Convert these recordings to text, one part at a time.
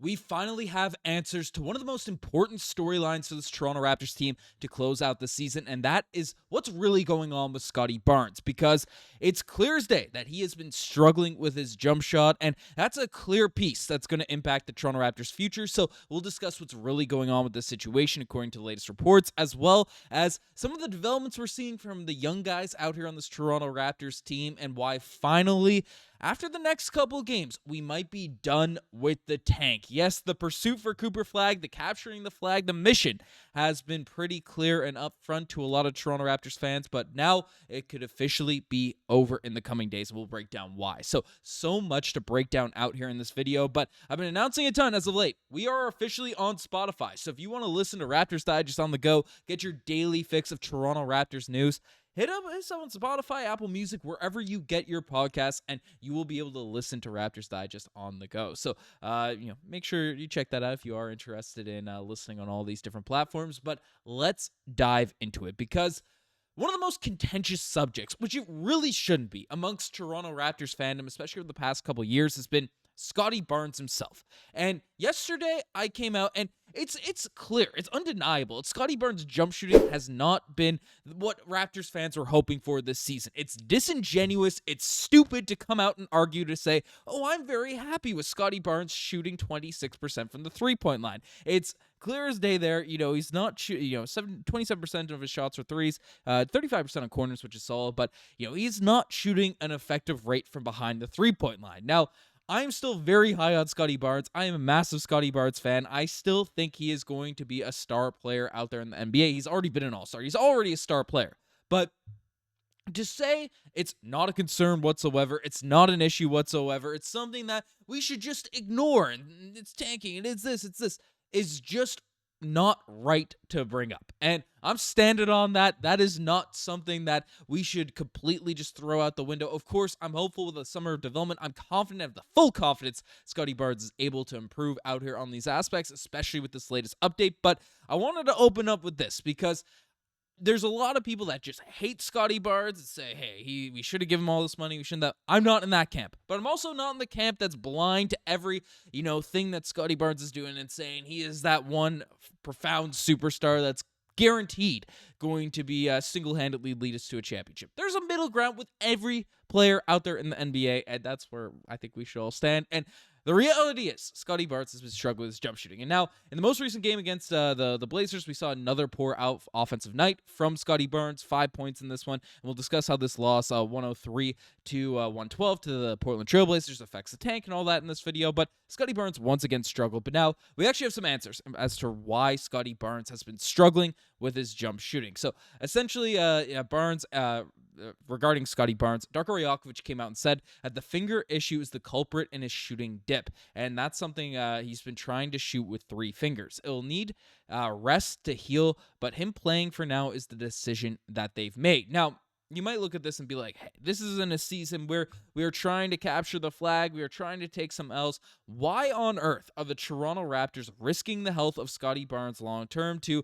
We finally have answers to one of the most important storylines for this Toronto Raptors team to close out the season, and that is what's really going on with Scottie Barnes, because it's clear as day that he has been struggling with his jump shot, and that's a clear piece that's going to impact the Toronto Raptors' future. So we'll discuss what's really going on with this situation according to the latest reports, as well as some of the developments we're seeing from the young guys out here on this Toronto Raptors team, and why finally, after the next couple games, we might be done with the tank. Yes, the pursuit for Cooper Flag, the capturing the flag, the mission has been pretty clear and upfront to a lot of Toronto Raptors fans, but now it could officially be over in the coming days. We'll break down why. So much to break down out here in this video, but I've been announcing a ton as of late. We are officially on Spotify, so if you want to listen to Raptors Digest on the go, get your daily fix of Toronto Raptors news, hit us on Spotify, Apple Music, wherever you get your podcasts, and you will be able to listen to Raptors Digest on the go. So, make sure you check that out if you are interested in listening on all these different platforms. But let's dive into it, because one of the most contentious subjects, which it really shouldn't be amongst Toronto Raptors fandom, especially over the past couple years, has been Scottie Barnes himself. And yesterday I came out, and it's clear, it's undeniable. Scottie Barnes' jump shooting has not been what Raptors fans were hoping for this season. It's disingenuous, it's stupid to come out and argue to say, oh, I'm very happy with Scottie Barnes shooting 26% from the three-point line. It's clear as day there. He's not shooting, 27% of his shots are threes, 35% on corners, which is solid, but, he's not shooting an effective rate from behind the three-point line. Now, I'm still very high on Scottie Barnes. I am a massive Scottie Barnes fan. I still think he is going to be a star player out there in the NBA. He's already been an all-star. He's already a star player. But to say it's not a concern whatsoever, it's not an issue whatsoever, it's something that we should just ignore, and it's tanking, and it's this, is just not right to bring up. And I'm standing on that. That is not something that we should completely just throw out the window. Of course, I'm hopeful with the summer of development. I'm confident, I have the full confidence Scottie Barnes is able to improve out here on these aspects, especially with this latest update. But I wanted to open up with this, because there's a lot of people that just hate Scottie Barnes and say, hey, we should have given him all this money. We shouldn't have. I'm not in that camp. But I'm also not in the camp that's blind to every, thing that Scottie Barnes is doing and saying he is that one profound superstar that's guaranteed going to be single-handedly lead us to a championship. There's a middle ground with every player out there in the NBA, and that's where I think we should all stand. And the reality is, Scottie Barnes has been struggling with his jump shooting. And now, in the most recent game against the Blazers, we saw another poor offensive night from Scottie Barnes, 5 points in this one. And we'll discuss how this loss, 103 to 112 to the Portland Trail Blazers, affects the tank and all that in this video. But Scottie Barnes once again struggled. But now, we actually have some answers as to why Scottie Barnes has been struggling with his jump shooting. So, essentially, Barnes... regarding Scottie Barnes, Darko Rajaković came out and said that the finger issue is the culprit in his shooting dip, and that's something he's been trying to shoot with 3 fingers. It'll need rest to heal, but him playing for now is the decision that they've made. Now, you might look at this and be like, hey, this isn't a season where we are trying to capture the flag, we are trying to take some L's. Why on earth are the Toronto Raptors risking the health of Scottie Barnes long term to,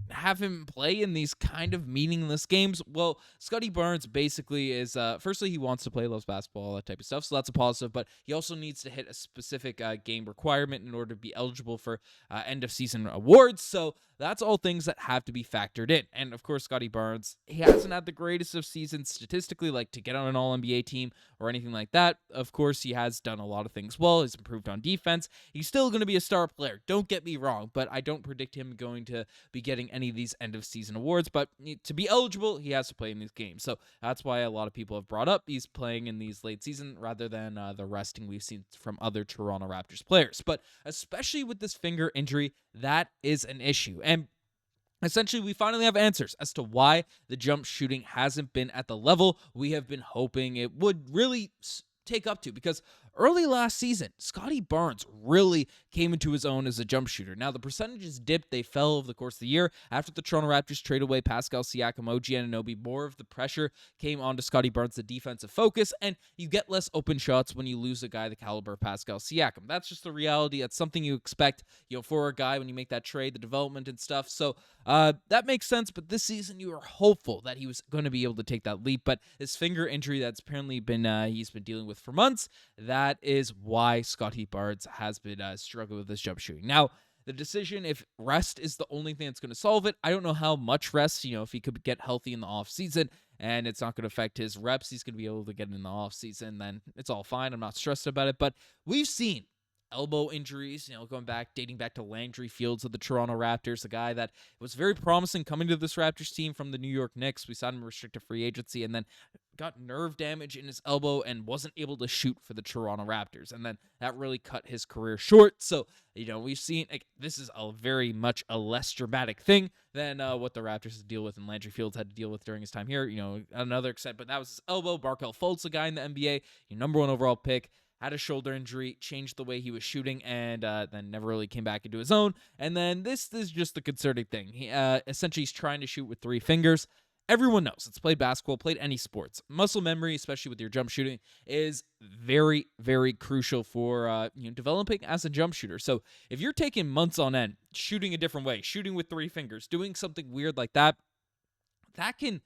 have him play in these kind of meaningless games? Well, Scottie Barnes basically is, firstly, he wants to play, loves basketball, all that type of stuff, so that's a positive, but he also needs to hit a specific game requirement in order to be eligible for end-of-season awards, so that's all things that have to be factored in. And, of course, Scottie Barnes, he hasn't had the greatest of seasons statistically, like to get on an All-NBA team or anything like that. Of course, he has done a lot of things well. He's improved on defense. He's still going to be a star player. Don't get me wrong, but I don't predict him going to be getting any of these end-of-season awards. But to be eligible, he has to play in these games. So that's why a lot of people have brought up he's playing in these late season rather than the resting we've seen from other Toronto Raptors players. But especially with this finger injury, that is an issue. And essentially, we finally have answers as to why the jump shooting hasn't been at the level we have been hoping it would really take up to, because early last season, Scottie Barnes really came into his own as a jump shooter. Now, the percentages dipped. They fell over the course of the year. After the Toronto Raptors trade away Pascal Siakam, OG Anunoby, more of the pressure came onto Scottie Barnes, the defensive focus, and you get less open shots when you lose a guy the caliber of Pascal Siakam. That's just the reality. That's something you expect, for a guy when you make that trade, the development and stuff. So that makes sense, but this season you were hopeful that he was going to be able to take that leap, but his finger injury that's apparently been he's been dealing with for months, that that is why Scottie Barnes has been struggling with this jump shooting. Now, the decision, if rest is the only thing that's going to solve it, I don't know how much rest, if he could get healthy in the offseason and it's not going to affect his reps, he's going to be able to get in the offseason, then it's all fine. I'm not stressed about it. But we've seen elbow injuries, dating back to Landry Fields of the Toronto Raptors, a guy that was very promising coming to this Raptors team from the New York Knicks. We signed him restricted free agency and then got nerve damage in his elbow and wasn't able to shoot for the Toronto Raptors. And then that really cut his career short. So, we've seen this is a very much a less dramatic thing than what the Raptors had to deal with and Landry Fields had to deal with during his time here. Another extent, but that was his elbow. Markelle Fultz, a guy in the NBA, number 1 overall pick, had a shoulder injury, changed the way he was shooting, and then never really came back into his own. And then this is just the concerning thing. He essentially he's trying to shoot with 3 fingers. Everyone knows it's played basketball, played any sports. Muscle memory, especially with your jump shooting, is very, very crucial for developing as a jump shooter. So if you're taking months on end, shooting a different way, shooting with 3 fingers, doing something weird like that, that can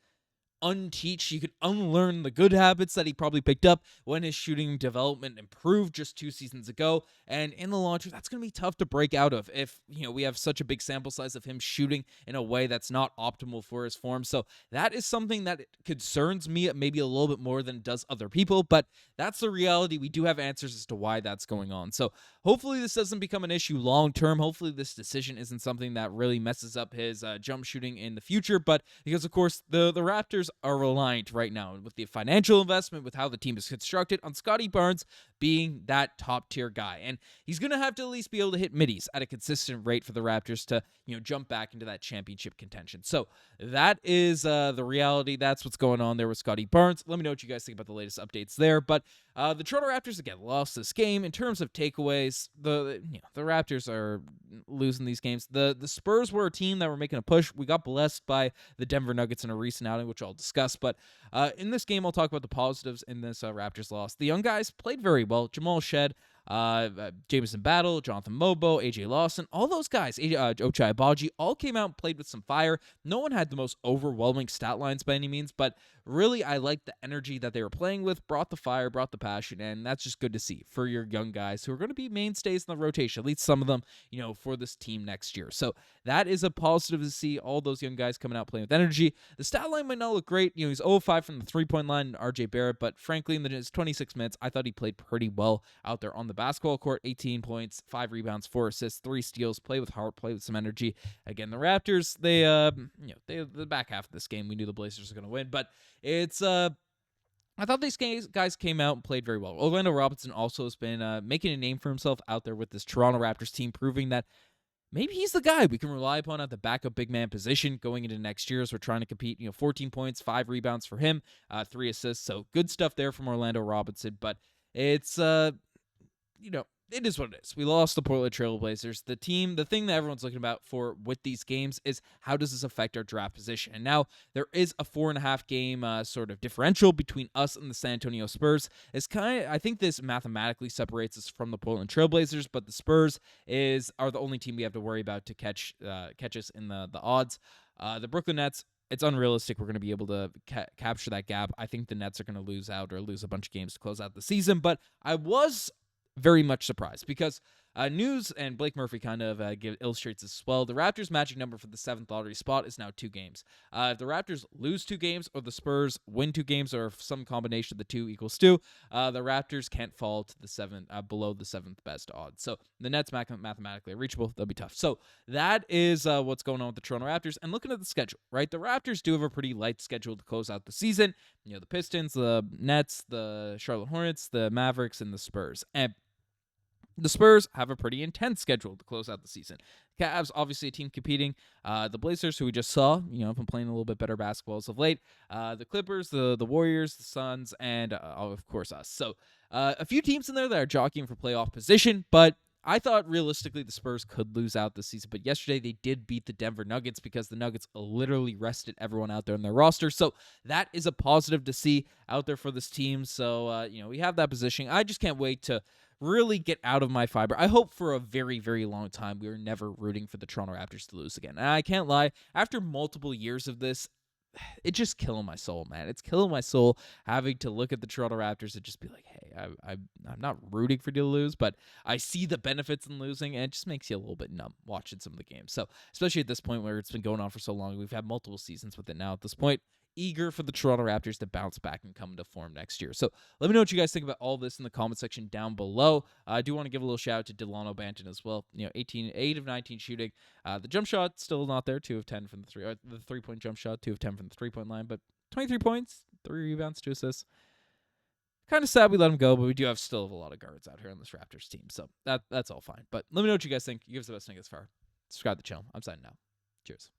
you can unlearn the good habits that he probably picked up when his shooting development improved just 2 seasons ago. And in the long term, that's going to be tough to break out of if, we have such a big sample size of him shooting in a way that's not optimal for his form. So that is something that concerns me maybe a little bit more than it does other people, but that's the reality. We do have answers as to why that's going on. So hopefully this doesn't become an issue long term. Hopefully this decision isn't something that really messes up his jump shooting in the future, but because of course the Raptors are reliant right now with the financial investment, with how the team is constructed, on Scottie Barnes being that top tier guy. And he's going to have to at least be able to hit middies at a consistent rate for the Raptors to, jump back into that championship contention. So that is the reality. That's what's going on there with Scottie Barnes. Let me know what you guys think about the latest updates there. But the Toronto Raptors, again, lost this game. In terms of takeaways, the Raptors are losing these games. The Spurs were a team that were making a push. We got blessed by the Denver Nuggets in a recent outing, which I'll discuss. But in this game, I'll talk about the positives in this Raptors loss. The young guys played very well. Jamal Shead, Jameson Battle, Jonathan Mobo, AJ Lawson, all those guys, Ochai Agbaji, all came out and played with some fire. No one had the most overwhelming stat lines by any means, but really I liked the energy that they were playing with, brought the fire, brought the passion, and that's just good to see for your young guys who are going to be mainstays in the rotation, at least some of them, for this team next year. So that is a positive to see, all those young guys coming out playing with energy. The stat line might not look great. He's 0-5 from the three-point line, RJ Barrett, but frankly, in his 26 minutes, I thought he played pretty well out there on the basketball court. 18 points, 5 rebounds, 4 assists, 3 steals, play with heart, play with some energy. Again, the Raptors, they the back half of this game, we knew the Blazers were going to win, but it's I thought these guys came out and played very well. Orlando Robinson also has been making a name for himself out there with this Toronto Raptors team, proving that maybe he's the guy we can rely upon at the backup big man position going into next year as we're trying to compete. 14 points, 5 rebounds for him, 3 assists. So good stuff there from Orlando Robinson. But it's, it is what it is. We lost the Portland Trail Blazers. The thing that everyone's looking about for with these games is how does this affect our draft position? And now there is a 4.5 game sort of differential between us and the San Antonio Spurs. I think this mathematically separates us from the Portland Trail Blazers, but the Spurs are the only team we have to worry about to catch us in the odds. The Brooklyn Nets, it's unrealistic we're going to be able to capture that gap. I think the Nets are going to lose a bunch of games to close out the season, but I was very much surprised because news and Blake Murphy kind of illustrates this as well. The Raptors' magic number for the 7th lottery spot is now 2 games. If the Raptors lose 2 games or the Spurs win 2 games or if some combination of the 2 equals 2, the Raptors can't fall to the 7th below the 7th best odds. So the Nets mathematically are reachable. They'll be tough. So that is what's going on with the Toronto Raptors. And looking at the schedule, right? The Raptors do have a pretty light schedule to close out the season. The Pistons, the Nets, the Charlotte Hornets, the Mavericks, and the Spurs. And the Spurs have a pretty intense schedule to close out the season. Cavs, obviously a team competing. The Blazers, who we just saw, have been playing a little bit better basketball as of late. The Clippers, the Warriors, the Suns, and of course us. So a few teams in there that are jockeying for playoff position, but I thought realistically the Spurs could lose out this season, but yesterday they did beat the Denver Nuggets because the Nuggets literally rested everyone out there in their roster. So that is a positive to see out there for this team. So, we have that position. I just can't wait to really get out of my fiber. I hope for a very, very long time we are never rooting for the Toronto Raptors to lose again. And I can't lie, after multiple years of this, it's just killing my soul, man. It's killing my soul having to look at the Toronto Raptors and just be like, hey, I'm not rooting for you to lose, but I see the benefits in losing, and it just makes you a little bit numb watching some of the games. So, especially at this point where it's been going on for so long, we've had multiple seasons with it now at this point. Eager for the Toronto Raptors to bounce back and come into form next year. So let me know what you guys think about all this in the comment section down below. I do want to give a little shout out to Delano Banton as well. 8 of 19 shooting. The jump shot still not there. 2 of 10 from the three. The 3-point jump shot, 2 of 10 from the 3-point line. But 23 points, 3 rebounds, 2 assists. Kind of sad we let him go, but we do still have a lot of guards out here on this Raptors team. So that's all fine. But let me know what you guys think. You give us the best thing as far. Subscribe to the channel. I'm signing out. Cheers.